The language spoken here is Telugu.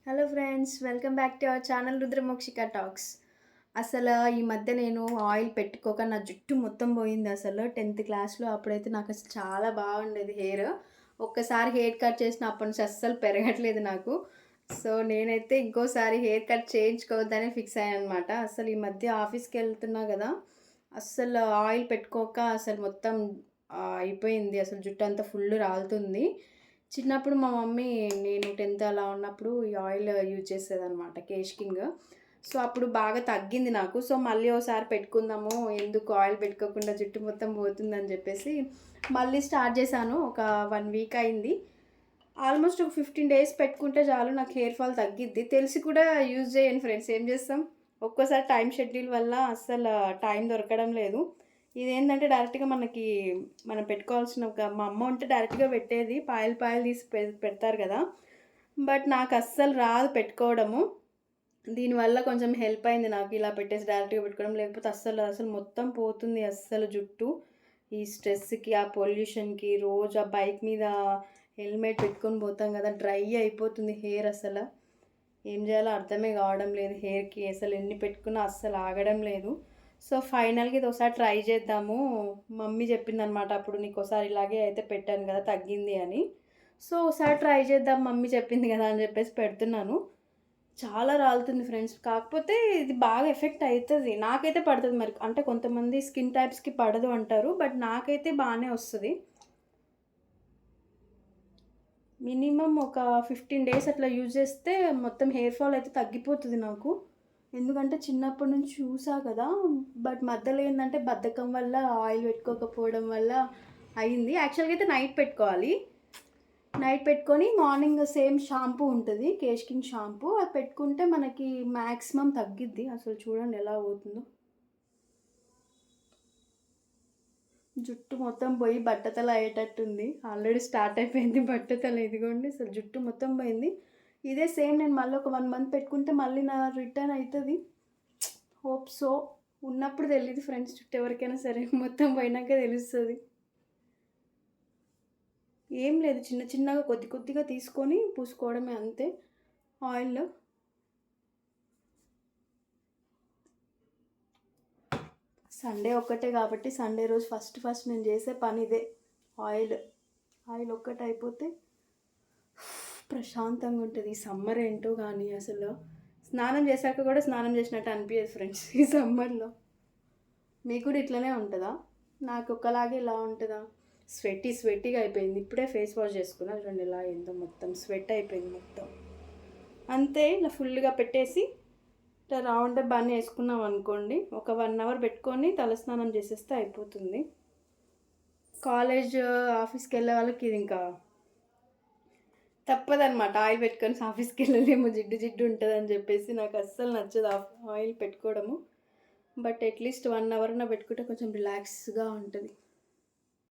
Hello friends, welcome back to our channel Rudramokshika talks. అసలు ఈ మధ్య నేను ఆయిల్ పెట్టుకోక నా జుట్టు మొత్తం పోయింది. అసలు 10th క్లాస్లో అప్పుడైతే నాకు అసలు చాలా బాగుండేది హెయిర్. ఒక్కసారి హెయిర్ కట్ చేసిన అప్పటి నుంచి అస్సలు పెరగట్లేదు నాకు. సో నేనైతే ఇంకోసారి హెయిర్ కట్ చేయించుకోవద్దని ఫిక్స్ అయ్యాను అనమాట. అసలు ఈ మధ్య ఆఫీస్కి వెళ్తున్నా కదా, అస్సలు ఆయిల్ పెట్టుకోక అసలు మొత్తం అయిపోయింది. అసలు జుట్టు అంతా ఫుల్ రాలుతుంది. చిన్నప్పుడు మా మమ్మీ నేను 10th అలా ఉన్నప్పుడు ఈ ఆయిల్ యూజ్ చేసేదనమాట, కేష్ కింగ్. సో అప్పుడు బాగా తగ్గింది నాకు. సో మళ్ళీ ఒకసారి పెట్టుకుందాము, ఎందుకు ఆయిల్ పెట్టుకోకుండా జుట్టు మొత్తం పోతుందని చెప్పేసి మళ్ళీ స్టార్ట్ చేశాను. ఒక 1 వీక్ అయింది. ఆల్మోస్ట్ ఒక 15 డేస్ పెట్టుకుంటే చాలు నాకు హెయిర్ ఫాల్ తగ్గిద్ది. తెలిసి కూడా యూజ్ చేయను ఫ్రెండ్స్, ఏం చేస్తాం. ఒక్కోసారి టైం షెడ్యూల్ వల్ల అస్సలు టైం దొరకడం లేదు. ఇదేంటంటే డైరెక్ట్‌గా మనం పెట్టుకోవాల్సిన మా అమ్మ ఉంటే డైరెక్ట్‌గా పెట్టేది. పాయలు పాయలు తీసి పెడతారు కదా! బట్ నాకు అస్సలు రాదు పెట్టుకోవడము. దీనివల్ల కొంచెం హెల్ప్ అయింది నాకు, ఇలా పెట్టేసి డైరెక్ట్‌గా పెట్టుకోవడం. లేకపోతే అస్సలు మొత్తం పోతుంది అస్సలు జుట్టు. ఈ స్ట్రెస్‌కి, ఆ పొల్యూషన్‌కి, రోజు ఆ బైక్ మీద హెల్మెట్ పెట్టుకొని పోతాం కదా! డ్రై అయిపోతుంది హెయిర్ అసల. ఏం చేయాలో అర్థమే కావడం లేదు హెయిర్‌కి. అసలు ఎన్ని పెట్టుకున్నా అస్సలు ఆగడం లేదు. సో ఫైనల్‌గా ఇది ఒకసారి ట్రై చేద్దాము. మమ్మీ చెప్పిందనమాట అప్పుడు, నీకోసారి ఇలాగే అయితే పెట్టాను కదా తగ్గింది అని. సో ఒకసారి ట్రై చేద్దాం మమ్మీ చెప్పింది కదా అని చెప్పేసి పెడుతున్నాను. చాలా రాలుతుంది ఫ్రెండ్స్. కాకపోతే ఇది బాగా ఎఫెక్ట్ అవుతుంది. నాకైతే పడుతుంది మరి. అంటే కొంతమంది స్కిన్ టైప్స్‌కి పడదు అంటారు. బట్ నాకైతే బాగానే వస్తుంది. మినిమమ్ ఒక 15 డేస్ అట్లా యూజ్ చేస్తే మొత్తం హెయిర్ ఫాల్ అయితే తగ్గిపోతుంది నాకు. ఎందుకంటే చిన్నప్పటి నుంచి చూసా కదా! బట్ మధ్యలో ఏందంటే బద్ధకం వల్ల ఆయిల్ పెట్టుకోకపోవడం వల్ల అయింది. యాక్చువల్‌గా అయితే నైట్ పెట్టుకోవాలి. నైట్ పెట్టుకొని మార్నింగ్ సేమ్ షాంపూ ఉంటుంది, కేష్ కింగ్ షాంపూ. అది పెట్టుకుంటే మనకి మ్యాక్సిమం తగ్గిద్ది. అసలు చూడండి ఎలా అవుతుందో. జుట్టు మొత్తం పోయి బట్టతల అయ్యేటట్టుంది. ఆల్రెడీ స్టార్ట్ అయిపోయింది బట్టతల. ఇదిగోండి అసలు జుట్టు మొత్తం పోయింది. ఇదే సేమ్ నేను మళ్ళీ ఒక 1 మంత్ పెట్టుకుంటే మళ్ళీ నా రిటర్న్ అవుతుంది. Hope so. ఉన్నప్పుడు తెలీదు ఫ్రెండ్స్, జుట్టు ఎవరికైనా సరే, మొత్తం పోయినాక తెలుస్తుంది. ఏం లేదు, చిన్న చిన్నగా కొద్ది కొద్దిగా తీసుకొని పూసుకోవడమే అంతే ఆయిల్. సండే ఒక్కటే కాబట్టి సండే రోజు ఫస్ట్ నేను చేసే పని ఇదే. ఆయిల్ ఒక్కటి అయిపోతే ప్రశాంతంగా ఉంటుంది. ఈ సమ్మర్ ఏంటో కానీ అసలు స్నానం చేశాక కూడా స్నానం చేసినట్టు అనిపించదు ఫ్రెండ్స్ ఈ సమ్మర్లో. మీకు కూడా ఇట్లనే ఉంటుందా? నాకు ఒకలాగే ఇలా ఉంటుందా? స్వెట్టీగా అయిపోయింది. ఇప్పుడే ఫేస్ వాష్ చేసుకున్నా, చూడండి ఎలా అయిందో. మొత్తం స్వెట్ అయిపోయింది మొత్తం. అంతే, ఇలా ఫుల్గా పెట్టేసి ఇట్లా రౌండ్ బన్ వేసుకున్నాం అనుకోండి, ఒక 1 అవర్ పెట్టుకొని తలస్నానం చేసేస్తే అయిపోతుంది. కాలేజ్ ఆఫీస్కి వెళ్ళే వాళ్ళకి ఇది ఇంకా తప్పదనమాట. ఆయిల్ పెట్టుకొని ఆఫీస్కి వెళ్ళలేము, జిడ్డు ఉంటుందని చెప్పేసి. నాకు అస్సలు నచ్చదు ఆయిల్ పెట్టుకోవడము. బట్ అట్లీస్ట్ 1 అవర్న పెట్టుకుంటే కొంచెం రిలాక్స్గా ఉంటుంది.